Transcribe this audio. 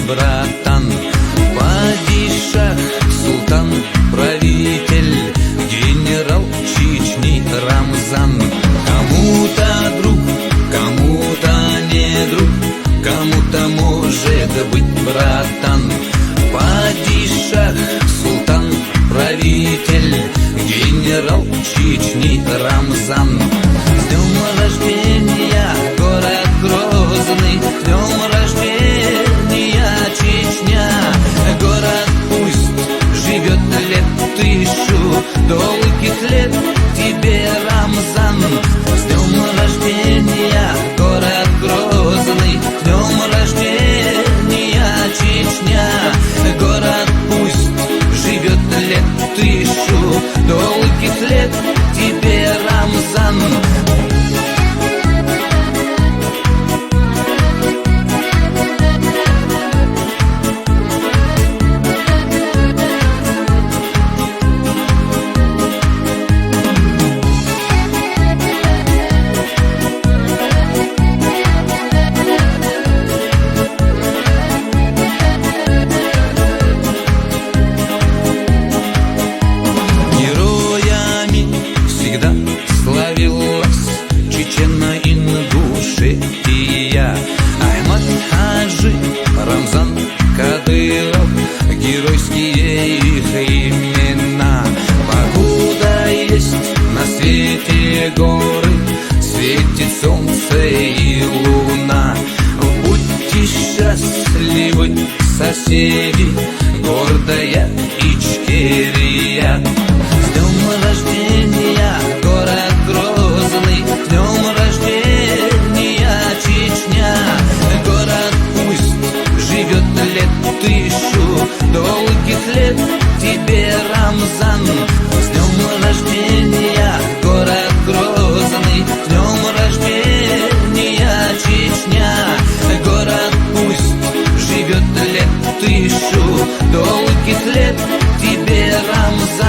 братан. Падишах, султан, правитель, генерал Чечни Рамзан. Кому-то друг, кому-то не друг, кому-то может быть братан. Падишах, султан, правитель, генерал Чечни Рамзан. С днем рождения, город Грозный, с днем рождения, Чечня. Город пусть живет лет 1000, долгих лет тебе, Рамзан. С днем рождения, город Грозный, с днем рождения, Чечня. Город пусть живет лет 1000, долгих лет тебе, Рамзан. Славилась Чечено-Ингушетия. Ахмад Хаджи, Рамзан Кадыров, геройские их имена. Покуда есть на свете горы, светит солнце и луна. Будьте счастливы, соседи, гордая Ичкерия. С днем рождения, город Грозный, с днем рождения, Чечня. Город пусть живет лет 1000, долгих лет тебе, Рамзан. С днем рождения, город Грозный, с днем рождения, Чечня. Город пусть живет лет 1000, долгих лет тебе, Рамзан.